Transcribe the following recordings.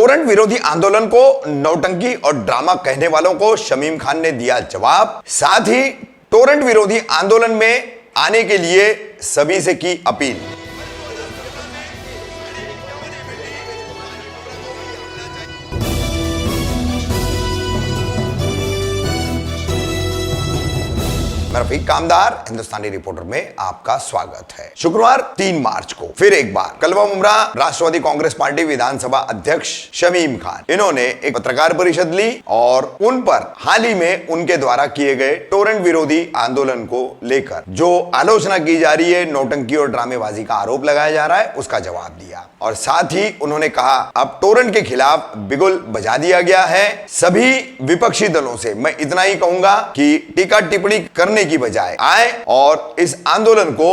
Torrent विरोधी आंदोलन को नौटंकी और ड्रामा कहने वालों को शमीम खान ने दिया जवाब। साथ ही टोरेंट विरोधी आंदोलन में आने के लिए सभी से की अपील। मैं रफीक कामदार हिंदुस्तानी रिपोर्टर में आपका स्वागत है। शुक्रवार 3 मार्च को फिर एक बार कलवा मुमरा राष्ट्रवादी कांग्रेस पार्टी विधानसभा अध्यक्ष शमीम खान इन्होंने एक पत्रकार परिषद ली और उन पर हाल ही में उनके द्वारा किए गए टोरेंट विरोधी आंदोलन को लेकर जो आलोचना की जा रही है, नौटंकी और ड्रामेबाजी का आरोप लगाया जा रहा है, उसका जवाब दिया। और साथ ही उन्होंने कहा अब टोरेंट के खिलाफ बिगुल बजा दिया गया है। सभी विपक्षी दलों से मैं इतना ही कहूंगा कि टीका टिप्पणी करने की बजाय आए और इस आंदोलन को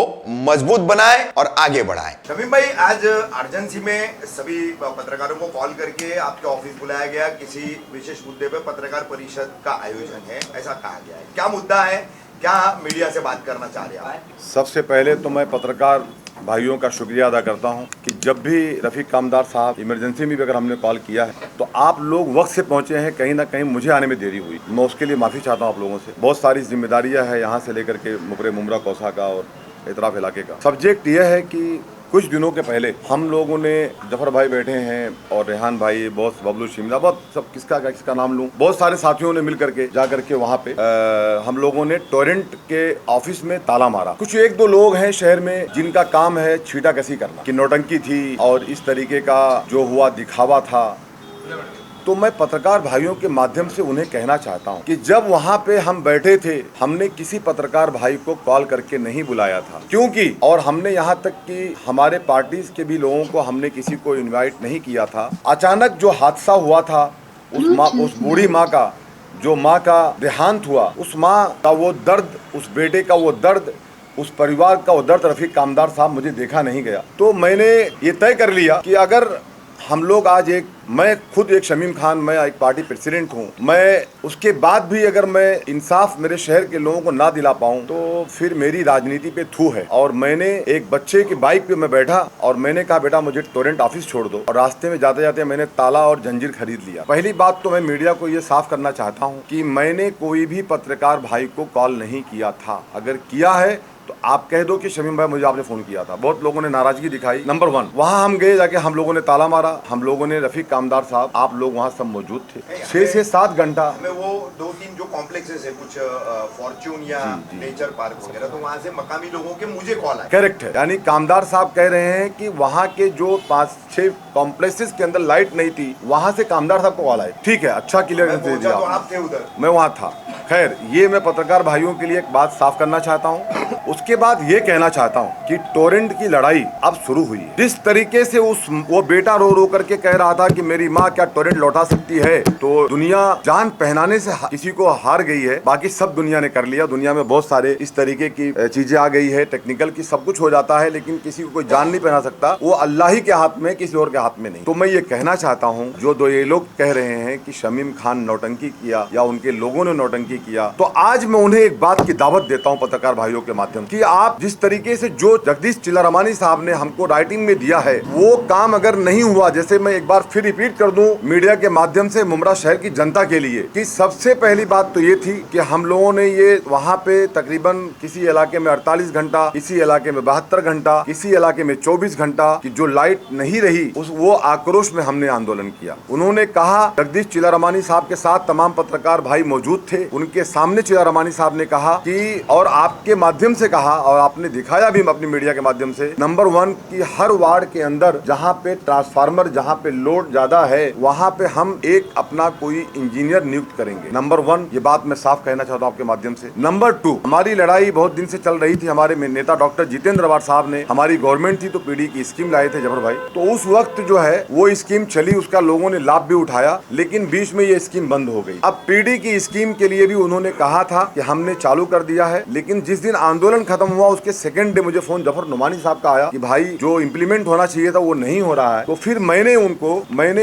मजबूत बनाए और आगे बढ़ाए। शमीम भाई, आज अर्जेंसी में सभी पत्रकारों को कॉल करके आपके ऑफिस बुलाया गया, किसी विशेष मुद्दे पे पत्रकार परिषद का आयोजन है, ऐसा कहा गया है। क्या मुद्दा है, क्या मीडिया से बात करना चाह रहे हैं? सबसे पहले तो मैं पत्रकार भाइयों का शुक्रिया अदा करता हूं कि जब भी रफीक कामदार साहब इमरजेंसी में भी अगर हमने कॉल किया है तो आप लोग वक्त से पहुंचे हैं। कहीं ना कहीं मुझे आने में देरी हुई, मैं उसके लिए माफ़ी चाहता हूं आप लोगों से। बहुत सारी जिम्मेदारियां हैं यहाँ से लेकर के मुकरे मुमरा कौसा का और इतराफ इलाके का। सब्जेक्ट यह है कि कुछ दिनों के पहले हम लोगों ने, जफर भाई बैठे हैं और रेहान भाई, बॉस बबलू शिमला, बहुत सब किसका नाम लूं, बहुत सारे साथियों ने मिल करके जा करके वहाँ पे हम लोगों ने टोरेंट के ऑफिस में ताला मारा। कुछ 1-2 लोग हैं शहर में जिनका काम है छीटाकशी करना, कि नौटंकी थी और इस तरीके का जो हुआ दिखावा था। तो मैं पत्रकार भाइयों के माध्यम से उन्हें कहना चाहता हूं कि जब वहां पे हम बैठे थे, हमने किसी पत्रकार भाई को कॉल करके नहीं बुलाया था, क्योंकि और हमने यहां तक कि हमारे पार्टीज के भी लोगों को हमने किसी को इनवाइट नहीं किया था। अचानक जो हादसा हुआ था, उस बूढ़ी माँ का, जो माँ का देहांत हुआ, उस माँ का वो दर्द, उस बेटे का वो दर्द, उस परिवार का वो दर्द रफीक कामदार साहब मुझे देखा नहीं गया। तो मैंने ये तय कर लिया कि अगर हम लोग आज मैं खुद एक शमीम खान, मैं एक पार्टी प्रेसिडेंट हूँ, मैं उसके बाद भी अगर मैं इंसाफ मेरे शहर के लोगों को ना दिला पाऊँ तो फिर मेरी राजनीति पे थू है। और मैंने एक बच्चे की बाइक पे मैं बैठा और मैंने कहा बेटा मुझे टोरेंट ऑफिस छोड़ दो, और रास्ते में जाते जाते मैंने ताला और जंजीर खरीद लिया। पहली बात तो मैं मीडिया को ये साफ करना चाहता हूँ कि मैंने कोई भी पत्रकार भाई को कॉल नहीं किया था। अगर किया है तो आप कह दो कि शमीम भाई मुझे आपने फोन किया था। बहुत लोगों ने नाराजगी दिखाई। नंबर 1, वहां हम गए, जाके हम लोगों ने ताला मारा, हम लोगों ने रफीक कामदार साहब, आप लोग वहां सब मौजूद थे। 6 से 7 घंटा हमें वो 2-3 जो कॉम्प्लेक्सेस है, कुछ फॉर्च्यून या नेचर पार्क वगैरह, तो वहां से मकामी लोगों के मुझे कॉल आया। करेक्ट है, यानी कामदार साहब कह रहे हैं कि वहां के जो 5-6 कॉम्प्लेक्सेस के अंदर लाइट नहीं थी, वहां से कामदार साहब को कॉल आए। ठीक है, अच्छा क्लियर दे दिया। तो आप थे उधर? मैं वहां था। खैर, ये मैं पत्रकार भाइयों के लिए एक बात साफ करना चाहता हूँ। उसके बाद ये कहना चाहता हूँ कि टोरेंट की लड़ाई अब शुरू हुई है। जिस तरीके से वो बेटा रो रो करके कह रहा था कि मेरी माँ क्या टोरेंट लौटा सकती है, तो दुनिया जान पहनाने से किसी को हार गई है, बाकी सब दुनिया ने कर लिया। दुनिया में बहुत सारे इस तरीके की चीजें आ गई है, टेक्निकल की सब कुछ हो जाता है, लेकिन किसी को कोई जान नहीं पहना सकता। वो अल्लाह ही के हाथ में, किसी और के हाथ में नहीं। तो मैं ये कहना चाहता हूँ, जो ये लोग कह रहे हैं कि शमीम खान नौटंकी किया या उनके लोगों ने नौटंकी किया, तो आज मैं उन्हें एक बात की दावत देता हूँ पत्रकार भाइयों के माध्यम कि आप जिस तरीके से जो जगदीश चिल्लारमानी साहब ने हमको राइटिंग में दिया है, वो काम अगर नहीं हुआ, जैसे मैं एक बार फिर रिपीट कर दूं मीडिया के माध्यम से मुमरा शहर की जनता के लिए, कि सबसे पहली बात तो ये थी कि हम लोगों ने ये वहाँ पे तकरीबन किसी इलाके में 48 घंटा, किसी इलाके में 72 घंटा, किसी इलाके में 24 घंटा की जो लाइट नहीं रही, वो आक्रोश में हमने आंदोलन किया। उन्होंने कहा, जगदीश चिल्लारमानी साहब के साथ तमाम पत्रकार भाई मौजूद थे, उनके सामने चिल्लारमानी साहब ने कहा कि, और आपके माध्यम से कहा और आपने दिखाया भी अपनी मीडिया के माध्यम से, नंबर 1 की हर वार्ड के अंदर जहां पे ट्रांसफार्मर, जहां पे लोड ज्यादा है, वहां पे हम एक अपना कोई इंजीनियर नियुक्त करेंगे। नंबर 1, ये बात मैं साफ कहना चाहता हूं आपके माध्यम से। नंबर 2, हमारी लड़ाई बहुत दिन से चल रही थी। हमारे नेता डॉक्टर जितेंद्र अवार साहब ने, हमारी गवर्नमेंट थी तो पीडी की स्कीम लाए थे जफर भाई, तो उस वक्त जो है वो स्कीम चली, उसका लोगों ने लाभ भी उठाया, लेकिन बीच में ये स्कीम बंद हो गई। अब पीडी की स्कीम के लिए भी उन्होंने कहा था कि हमने चालू कर दिया है, लेकिन जिस दिन आंदोलन आंदोलन खत्म हुआ उसके सेकंड डे मुझे फोन जफर नुमानी साहब का आया कि भाई जो इम्प्लीमेंट होना चाहिए था वो नहीं हो रहा है। तो फिर मैंने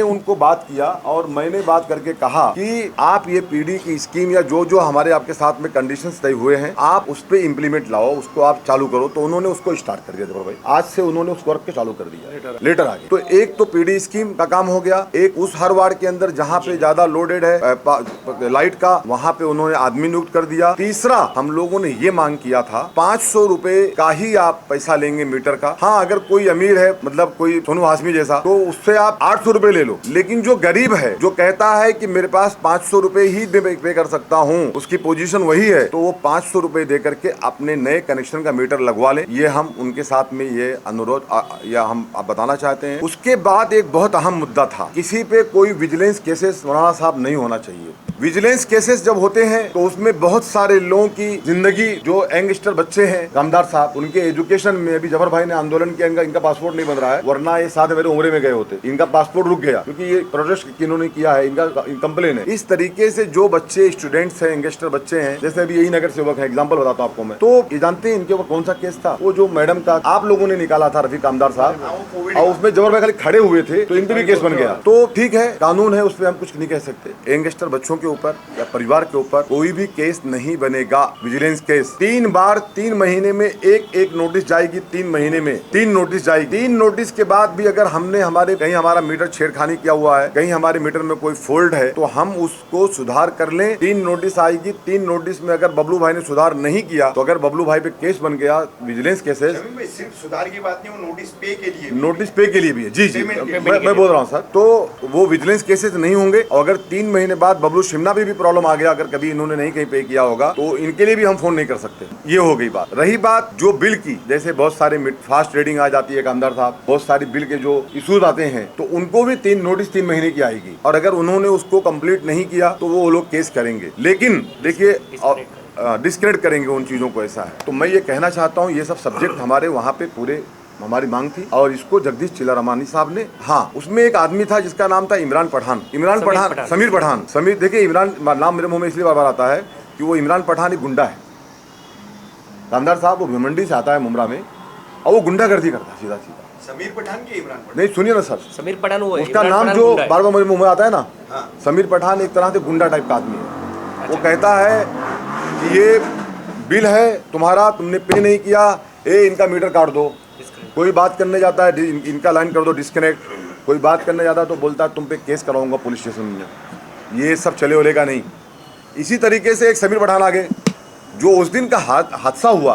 उनको बात किया और मैंने बात करके कहा कि आप ये पीडी की स्कीम या जो जो हमारे आपके साथ में कंडीशंस तय हुए हैं आप उस पर इम्प्लीमेंट लाओ, उसको आप चालू करो। तो उन्होंने उसको स्टार्ट कर दिया जफर भाई, आज से उन्होंने उस वर्क के चालू कर दिया, लेटर आ गया। तो एक तो पीडी स्कीम का काम हो गया, एक उस हर वार्ड के अंदर जहाँ पे ज्यादा लोडेड है लाइट का वहाँ पे उन्होंने आदमी नियुक्त कर दिया। तीसरा हम लोगों ने ये मांग किया था 500 रुपए का ही आप पैसा लेंगे मीटर का। हाँ, अगर कोई अमीर है मतलब कोई सोनू हाशमी जैसा तो उससे आप 800 रुपए ले लो, लेकिन जो गरीब है जो कहता है कि मेरे पास 500 रुपए ही पे कर सकता हूँ, उसकी पोजीशन वही है, तो वो 500 रुपए दे करके अपने नए कनेक्शन का मीटर लगवा ले। ये हम उनके साथ में ये अनुरोध या हम बताना चाहते हैं। उसके बाद एक बहुत अहम मुद्दा था, किसी पे कोई विजिलेंस केसेस मौलाना साहब नहीं होना चाहिए। विजिलेंस केसेस जब होते हैं तो उसमें बहुत सारे लोगों की जिंदगी, जो यंगस्टर बच्चे हैं कामदार साहब, उनके एजुकेशन में अभी जफर भाई ने आंदोलन किया, इनका पासपोर्ट नहीं बन रहा है, वरना ये साथ मेरे उम्र में गए होते, इनका पासपोर्ट रुक गया क्योंकि ये प्रोटेस्ट इन्होंने किया है, इनका कंप्लेन है। इस तरीके से जो बच्चे स्टूडेंट्स हैं, यंगस्टर बच्चे हैं, जैसे अभी यही नगर सेवक है, एग्जाम्पल बताता हूँ आपको मैं, तो ये जानते हैं इनके ऊपर कौन सा केस था? वो जो मैडम का आप लोगों ने निकाला था रफीक कामदार साहब, और उसमें जफर भाई खाली खड़े हुए थे तो इन पे भी केस बन गया। तो ठीक है, कानून है, उस पर हम कुछ नहीं कह सकते। यंगस्टर बच्चों के ऊपर या परिवार के ऊपर कोई भी केस नहीं बनेगा। विजिलेंस केस 3 बार 3 महीने में एक नोटिस जाएगी, 3 महीने में 3 नोटिस जाएगी। 3 नोटिस के बाद भी अगर हमने कहीं हमारा मीटर छेड़खानी किया हुआ है, कहीं हमारे मीटर में कोई फॉल्ट है, तो हम उसको सुधार कर लें। 3 नोटिस आएगी, 3 नोटिस में अगर बबलू भाई ने सुधार नहीं किया तो अगर बबलू भाई पे केस बन गया विजिलेंस केसेस, सिर्फ सुधार की बात नहीं, वो नोटिस पे के लिए भी है। जी मैं बोल रहा हूँ सर, तो वो विजिलेंस केसेस नहीं होंगे। और अगर 3 महीने बाद बबलू शिमला भी प्रॉब्लम आ गया, अगर कभी इन्होंने नहीं कहीं पे किया होगा, तो इनके लिए भी हम फोन नहीं कर सकते। ये हो गई बात। रही बात जो बिल की, जैसे बहुत सारे फास्ट ट्रेडिंग आ जाती है कामदार साहब, बहुत सारी बिल के जो इश्यूज आते हैं, तो उनको भी 3 नोटिस 3 महीने की आएगी, और अगर उन्होंने उसको कंप्लीट नहीं किया तो वो लोग केस करेंगे। लेकिन देखिए डिस्क्रेडिट करेंगे उन चीजों को, ऐसा है। तो मैं ये कहना चाहता हूँ, ये सब सब्जेक्ट हमारे वहाँ पे पूरे हमारी मांग थी, और इसको जगदीश चिल्लारामानी साहब ने, हाँ, उसमें एक आदमी था जिसका नाम था समीर पठान। समीर, देखिए इमरान नाम मेरे मुंह में इसलिए बार बार आता है कि वो इमरान पठान एक गुंडा है। कामदार साहब वो भिमंडी से आता है मुमरा में, और वो गुंडागर्दी करता है सीधा। समीर पठान के इमरान पठान? नहीं, सुनिए ना सर, समीर पठान वो है, उसका नाम जो बार बार मेरे मुंह में आता है ना, हाँ। समीर पठान एक तरह से गुंडा टाइप का आदमी है। वो कहता है कि ये बिल है तुम्हारा, तुमने पे नहीं किया, इनका मीटर काट दो। कोई बात करने जाता है, इनका लाइन कर दो डिस्कनेक्ट। कोई बात करने जाता है तो बोलता है तुम पे केस कराऊंगा पुलिस स्टेशन में। ये सब चले ओलेगा नहीं। इसी तरीके से एक समीर पठान आगे, जो उस दिन का हादसा हुआ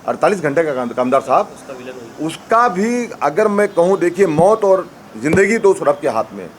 48 घंटे का कामदार साहब, उसका भी अगर मैं कहूँ, देखिए मौत और जिंदगी तो उस रब के हाथ में है,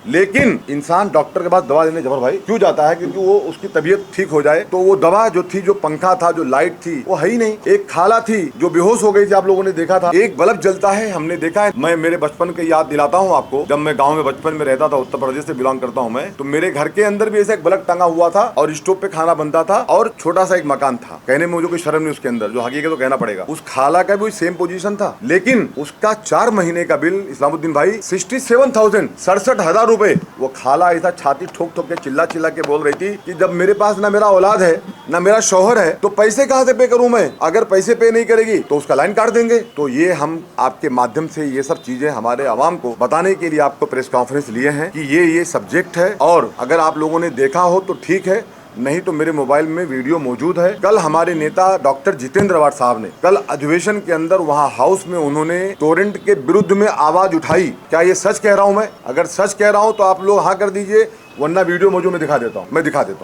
लेकिन इंसान डॉक्टर के पास दवा लेने जफर भाई क्यों जाता है? क्योंकि वो उसकी तबीयत ठीक हो जाए। तो वो दवा जो थी, जो पंखा था, जो लाइट थी, वो है ही नहीं। एक खाला थी जो बेहोश हो गई थी, आप लोगों ने देखा था। एक बल्ब जलता है, हमने देखा है। मैं मेरे बचपन की याद दिलाता हूँ आपको, जब मैं गाँव में बचपन में रहता था, उत्तर प्रदेश से बिलोंग करता हूँ मैं, तो मेरे घर के अंदर भी ऐसा एक बल्ब टंगा हुआ था, और स्टोव पे खाना बनता था, और छोटा सा एक मकान था। कहने में मुझे कोई शर्म नहीं उसके अंदर, जो हकीकत तो कहना पड़ेगा। उस खाला का भी सेम पोजीशन था, लेकिन उसका 4 महीने का बिल इस्लामुद्दीन भाई 67,000 रुपए। वो खाला ऐसा छाती ठोक ठोक के चिल्ला के बोल रही थी कि जब मेरे पास ना मेरा औलाद है, ना मेरा शौहर है, तो पैसे कहाँ से पे करूं मैं? अगर पैसे पे नहीं करेगी तो उसका लाइन काट देंगे। तो ये हम आपके माध्यम से ये सब चीजें हमारे आवाम को बताने के लिए आपको प्रेस कॉन्फ्रेंस लिए हैं कि ये सब्जेक्ट है, और अगर आप लोगों ने देखा हो तो ठीक है, नहीं तो मेरे मोबाइल में वीडियो मौजूद है। कल हमारे नेता डॉक्टर जितेंद्र अवार्ड साहब ने कल अधिवेशन के अंदर वहां हाउस में उन्होंने टोरेंट के विरुद्ध में आवाज उठाई। क्या ये सच कह रहा हूं मैं? अगर सच कह रहा हूं तो आप लोग हाँ कर दीजिए, वरना वीडियो मौजूद मैं दिखा देता हूं।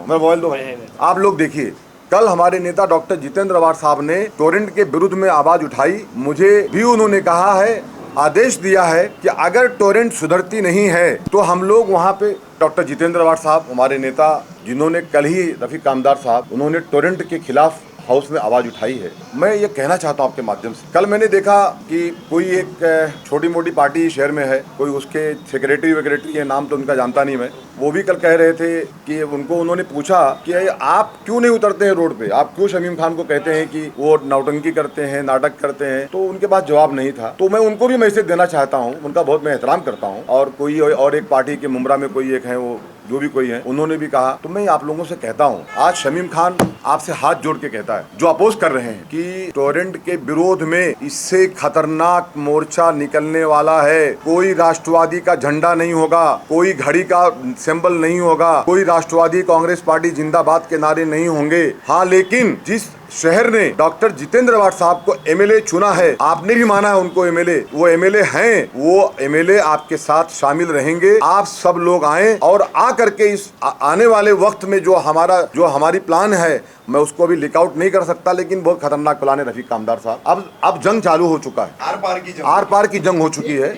मैं मोबाइल दो, आप लोग देखिए। कल हमारे नेता डॉक्टर जितेंद्र अवार्ड साहब ने टोरेंट के विरुद्ध में आवाज उठाई। मुझे भी उन्होंने कहा है, आदेश दिया है कि अगर टोरेंट सुधरती नहीं है तो हम लोग वहाँ पे, डॉक्टर जितेंद्र अवार्ड साहब हमारे नेता, जिन्होंने कल ही रफीक कामदार साहब, उन्होंने टोरेंट के खिलाफ हाउस में आवाज उठाई है। मैं ये कहना चाहता हूँ आपके माध्यम से, कल मैंने देखा कि कोई एक छोटी मोटी पार्टी शहर में है, कोई उसके सेक्रेटरी वेक्रेटरी है, नाम तो उनका जानता नहीं मैं, वो भी कल कह रहे थे कि उन्होंने पूछा कि आप क्यों नहीं उतरते हैं रोड पे, आप क्यों शमीम खान को कहते हैं कि वो नौटंकी करते हैं, नाटक करते हैं। तो उनके पास जवाब नहीं था। तो मैं उनको भी मैसेज देना चाहता हूँ, उनका बहुत मैं एहतराम करता हूँ। और कोई और एक पार्टी के मुमरा में कोई एक है, वो जो भी कोई है, उन्होंने भी कहा। तो मैं आप लोगों से कहता हूँ, आज शमीम खान आपसे हाथ जोड़ के कहता है, जो अपोज कर रहे हैं कि टोरेंट के विरोध में इससे खतरनाक मोर्चा निकलने वाला है। कोई राष्ट्रवादी का झंडा नहीं होगा, कोई घड़ी का सिंबल नहीं होगा, कोई राष्ट्रवादी कांग्रेस पार्टी जिंदाबाद के नारे नहीं होंगे। हाँ, लेकिन जिस शहर ने डॉक्टर जितेंद्र अवार्ड साहब को एमएलए चुना है, आपने भी माना है उनको एमएलए, वो एमएलए हैं, वो एमएलए आपके साथ शामिल रहेंगे। आप सब लोग आए और आ करके इस आने वाले वक्त में जो हमारी प्लान है, मैं उसको अभी लीक आउट नहीं कर सकता, लेकिन बहुत खतरनाक प्लान है रफीक कामदार साहब। अब जंग चालू हो चुका है, आर पार की जंग हो चुकी है।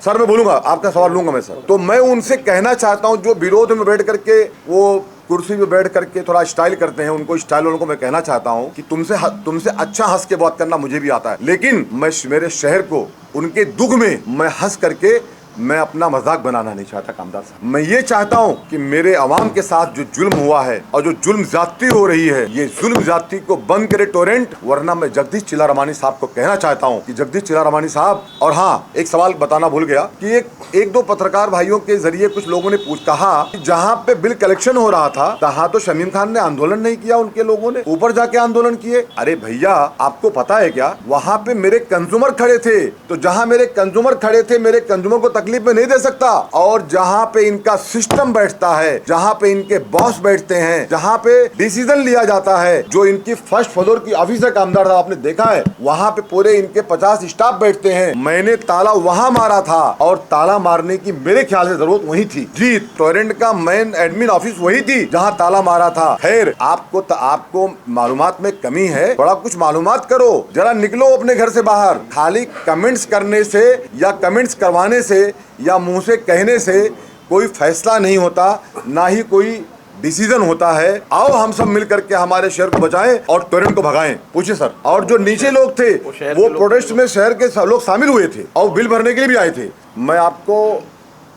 सर मैं बोलूंगा, आपका सवाल लूंगा मैं सर। तो मैं उनसे कहना चाहता हूँ, जो विरोध में बैठ करके वो कुर्सी पे बैठ करके थोड़ा स्टाइल करते हैं, उनको स्टाइल वालों को मैं कहना चाहता हूं कि तुमसे अच्छा हंस के बात करना मुझे भी आता है, लेकिन मैं मेरे शहर को उनके दुख में मैं हंस करके मैं अपना मजाक बनाना नहीं चाहता कामदार साहब। मैं ये चाहता हूं कि मेरे अवाम के साथ जो जुल्म हुआ है और जो जुल्म ज्यादती हो रही है, ये जुल्म ज्यादती को बंद करे टोरेंट, वरना मैं जगदीश चिल्लारामानी साहब को कहना चाहता हूं कि जगदीश चिल्लारामानी साहब। और हाँ, एक सवाल बताना भूल गया कि एक दो पत्रकार भाइयों के जरिए कुछ लोगों ने कहा कि जहाँ पे बिल कलेक्शन हो रहा था, तहाँ तो शमीम खान ने आंदोलन नहीं किया, उनके लोगों ने ऊपर जाके आंदोलन किए। अरे भैया, आपको पता है क्या, वहाँ पे मेरे कंज्यूमर खड़े थे, तो जहाँ मेरे कंज्यूमर खड़े थे, मेरे कंज्यूमर को तकलीफ में नहीं दे सकता। और जहाँ पे इनका सिस्टम बैठता है, जहाँ पे इनके बॉस बैठते हैं, जहाँ पे डिसीजन लिया जाता है, जो इनकी फर्स्ट फ्लोर की ऑफिस है कामदार साहब, आपने देखा है, वहाँ पे पूरे इनके 50 स्टाफ बैठते हैं। मैंने ताला वहाँ मारा था और ताला मारने की मेरे ख्याल से जरूरत वही थी जी। टोरेंट का मेन एडमिन ऑफिस वही थी जहाँ ताला मारा था। खैर, आपको मालूमात में कमी है, बड़ा कुछ मालूमात करो, जरा निकलो अपने घर से बाहर। खाली कमेंट्स करने से या कमेंट्स करवाने से या मुंह से कहने से कोई फैसला नहीं होता, ना ही कोई डिसीजन होता है। आओ हम सब मिल करके हमारे शहर को बचाएं और टोरेंट को भगाएं। पूछिए सर। और जो नीचे लोग थे, वो प्रोटेस्ट में शहर के सब लोग शामिल हुए थे और बिल भरने के लिए भी आए थे। मैं आपको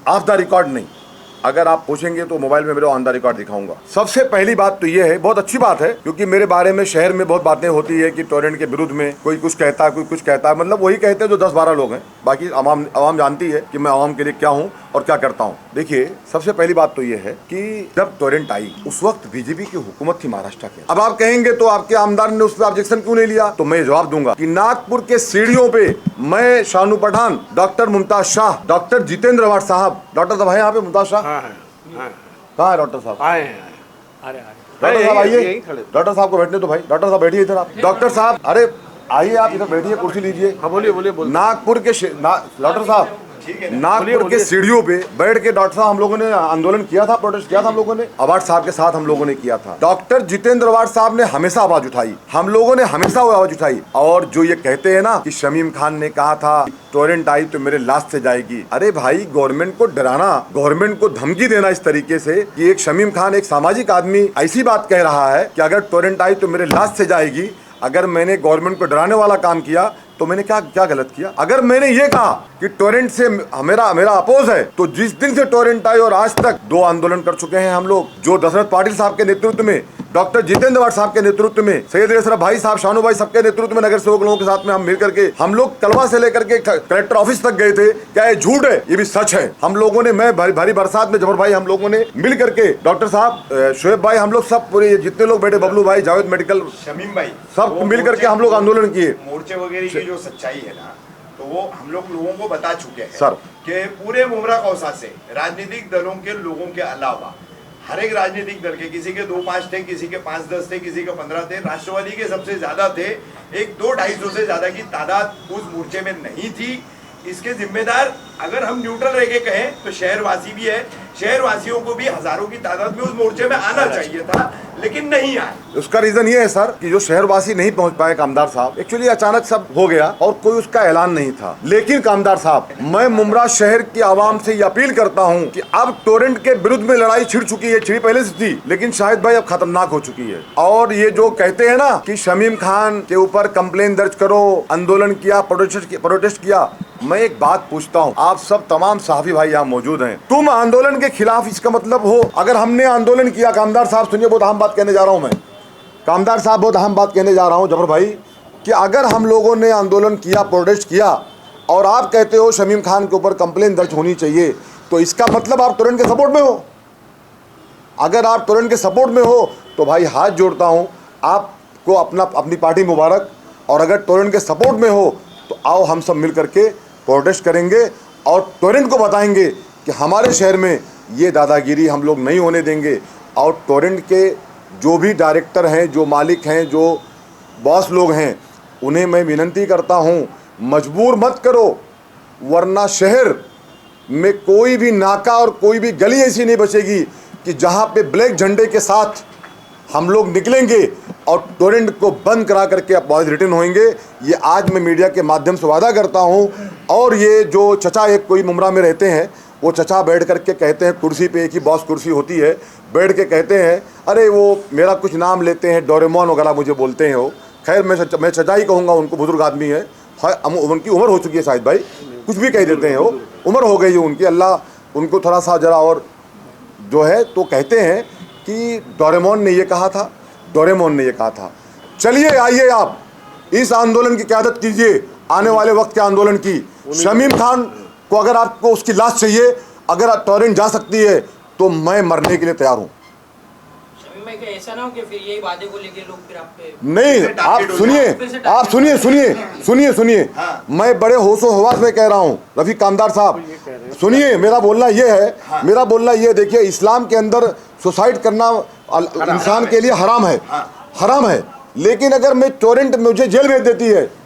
ऑफ द रिकॉर्ड नहीं, अगर आप पूछेंगे तो मोबाइल में मेरे ऑन द रिकॉर्ड दिखाऊंगा। सबसे पहली बात तो ये है, बहुत अच्छी बात है, क्योंकि मेरे बारे में शहर में बहुत बातें होती है कि टोरेंट के विरुद्ध में कोई कुछ कहता है, कोई कुछ कहता है, मतलब वही कहते हैं जो 10-12 लोग हैं, बाकी आवाम जानती है कि मैं आवाम के लिए क्या हूँ और क्या करता हूँ। देखिए, सबसे पहली बात तो ये है कि जब टोरेंट आई, उस वक्त बीजेपी की हुकूमत थी महाराष्ट्र के। अब आप कहेंगे तो आपके आमदार ने उस पर ऑब्जेक्शन क्यों नहीं लिया, तो मैं जवाब दूंगा कि नागपुर के सीढ़ियों पे मैं, शानू पठान, डॉक्टर मुमताज शाह, डॉक्टर जितेंद्र अवार्ड साहब, डॉक्टर साहब है यहाँ पे, मुमताज शाह कहाँ है, डॉक्टर साहब आए डॉक्टर साहब आइए, डॉक्टर साहब को बैठने तो भाई, डॉक्टर साहब बैठिए इधर आप, डॉक्टर साहब, अरे आइए आप इधर बैठिए, कुर्सी लीजिए। हाँ बोलिए। नागपुर के डॉक्टर साहब, नागपुर के सीढ़ियों पे बैठ के डॉक्टर साहब हम लोगों ने आंदोलन किया था, प्रोटेस्ट किया था हम लोगों ने, अवार्ड साहब के साथ हम लोगों ने किया था। डॉक्टर जितेंद्र अवार्ड साहब ने हमेशा आवाज उठाई, हम लोगों ने हमेशा आवाज उठाई। और जो ये कहते हैं ना कि शमीम खान ने कहा था टोरेंट आई तो मेरे लाश से जाएगी, अरे भाई, गवर्नमेंट को डराना, गवर्नमेंट को धमकी देना इस तरीके से कि एक शमीम खान, एक सामाजिक आदमी, ऐसी बात कह रहा है कि अगर टोरेंट आई तो मेरे लाश से जाएगी। अगर मैंने गवर्नमेंट को डराने वाला काम किया तो मैंने क्या गलत किया? अगर मैंने ये कहा कि टोरेंट से मेरा अपोज है, तो जिस दिन से टोरेंट आई और आज तक 2 आंदोलन कर चुके हैं हम लोग, जो दशरथ पाटिल साहब के नेतृत्व में, डॉक्टर जितेंद्र अवार्ड साहब के नेतृत्व में, सैयद अशरफ भाई साहब, शानू भाई सबके नेतृत्व में, नगर सेवक लोगों के साथ में हम मिल करके, हम लोग कलवा से लेकर के कलेक्टर ऑफिस तक गए थे। क्या ये झूठ है? ये भी सच है। हम लोगों ने, मैं भारी बरसात में, जफर भाई, हम लोगों ने मिल करके, डॉक्टर साहब, शोएब भाई, हम लोग सब पूरे जितने लोग बैठे, बबलू भाई, जावेद मेडिकल, शमीम भाई, सब मिल करके हम लोग आंदोलन किए। मोर्चे वगैरह की जो सच्चाई है ना, तो वो हम लोगों को बता चुके हैं सर कि पूरे मुमरा कौसा से राजनीतिक दलों के लोगों के अलावा हर एक राजनीतिक दल के, किसी के 2-5 थे, किसी के 5-10 थे, किसी के 15 थे, राष्ट्रवादी के सबसे ज्यादा थे, 1-2-250 से ज्यादा की तादाद उस मोर्चे में नहीं थी। इसके जिम्मेदार अगर हम न्यूट्रल रह के कहें तो शहरवासी भी है। शहरवासियों को भी हजारों की तादाद में उस मोर्चे में आना चाहिए था, लेकिन नहीं आए। उसका रीजन ये है सर कि जो शहरवासी नहीं पहुंच पाए कामदार साहब, एक्चुअली अचानक सब हो गया और कोई उसका ऐलान नहीं था। लेकिन कामदार साहब, मैं मुमरा शहर की आवाम से ये अपील करता हूं कि अब टोरेंट के विरुद्ध में लड़ाई छिड़ चुकी है, छिड़ी पहले से थी, लेकिन शायद भाई अब खतरनाक हो चुकी है। और ये जो कहते हैं ना कि शमीम खान के ऊपर कंप्लेन दर्ज करो, आंदोलन किया, प्रोटेस्ट किया, मैं एक बात पूछता हूं, आप सब तमाम सहाफी भाई यहाँ मौजूद हैं, तुम आंदोलन के खिलाफ, इसका मतलब हो अगर हमने आंदोलन किया, कामदार साहब सुनिए, बहुत अहम बात कहने जा रहा हूं मैं, कामदार साहब बहुत अहम बात कहने जा रहा हूं जफर भाई, कि अगर हम लोगों ने आंदोलन किया, प्रोटेस्ट किया और आप कहते हो शमीम खान के ऊपर कंप्लेन दर्ज होनी चाहिए, तो इसका मतलब आप टोरेंट के सपोर्ट में हो। अगर आप टोरेंट के सपोर्ट में हो तो भाई हाथ जोड़ता हूँ, आपको अपनी पार्टी मुबारक। और अगर टोरेंट के सपोर्ट में हो तो आओ हम सब मिल करके प्रोटेस्ट करेंगे और टोरेंट को बताएंगे कि हमारे शहर में ये दादागिरी हम लोग नहीं होने देंगे। और टोरेंट के जो भी डायरेक्टर हैं, जो मालिक हैं, जो बॉस लोग हैं, उन्हें मैं विनती करता हूँ, मजबूर मत करो, वरना शहर में कोई भी नाका और कोई भी गली ऐसी नहीं बचेगी कि जहाँ पे ब्लैक झंडे के साथ हम लोग निकलेंगे और टोरेंट को बंद करा करके अपॉइज रिटर्न होंगे। ये आज मैं मीडिया के माध्यम से वादा करता हूँ। और ये जो चचा एक कोई मुमरा में रहते हैं, वो चचा बैठ करके कहते हैं, कुर्सी पे एक ही बॉस कुर्सी होती है, बैठ के कहते हैं, अरे वो मेरा कुछ नाम लेते हैं, डोरेमोन वगैरह मुझे बोलते हैं। वो खैर मैं चचा ही कहूँगा उनको, बुजुर्ग आदमी है, उनकी उम्र हो चुकी है शायद भाई, कुछ भी कह देते हैं, वो उम्र हो गई है उनकी, अल्लाह उनको थोड़ा सा जरा और जो है। तो कहते हैं कि डोरेमोन ने ये कहा था, डोरेमोन ने ये कहा था। चलिए आइए आप इस आंदोलन की क़यादत कीजिए, आने वाले वक्त के आंदोलन की। शमीम खान को अगर आपको उसकी लाश चाहिए, अगर टोरेंट जा सकती है तो मैं मरने के लिए तैयार हूँ। ऐसा ना हो कि फिर यही वादे को लेके लोग फिर आप पे नहीं, आप सुनिए, मैं बड़े होशो हवास में कह रहा हूँ रफीक कामदार साहब, सुनिए, मेरा बोलना ये है, मेरा बोलना ये, देखिए इस्लाम के अंदर सुसाइड करना इंसान के लिए हराम है, हराम है। लेकिन अगर मैं टोरेंट मुझे जेल भेज देती है,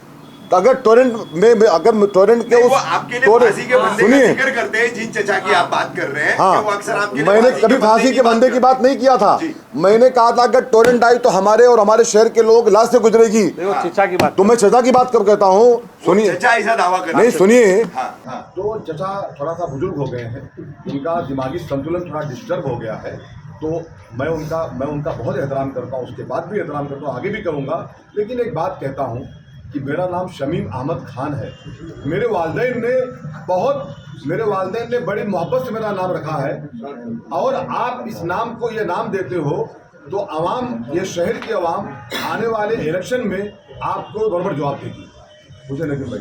तो अगर टोरेंट में अगर टोरेंट के उस आपके लिए फांसी के बंदे का जिक्र करते हैं, जिन चचा की आप बात कर रहे हैं, हाँ, वो अक्सर आपके लिए मैंने कभी फांसी के बंदे की बात नहीं किया था। मैंने कहा था अगर टोरेंट आई तो हमारे और हमारे शहर के लोग लाश से गुजरेगी। चचा की बात, तो मैं चचा की बात कर कहता हूँ। सुनिए, चचा ऐसा दावा कर नहीं सुनिए, तो चचा थोड़ा सा बुजुर्ग हो गए हैं, उनका दिमागी संतुलन थोड़ा डिस्टर्ब हो गया है, तो मैं उनका बहुत एहतराम करता हूँ, उसके बाद भी एहतराम करता हूँ, आगे भी करूँगा। लेकिन एक बात कहता हूँ कि मेरा नाम शमीम अहमद खान है। मेरे वालिदैन ने बड़ी मोहब्बत से मेरा नाम रखा है, और आप इस नाम को ये नाम देते हो तो आवाम, ये शहर की आवाम आने वाले इलेक्शन में आपको बराबर जवाब देगी। मुझे नहीं भाई।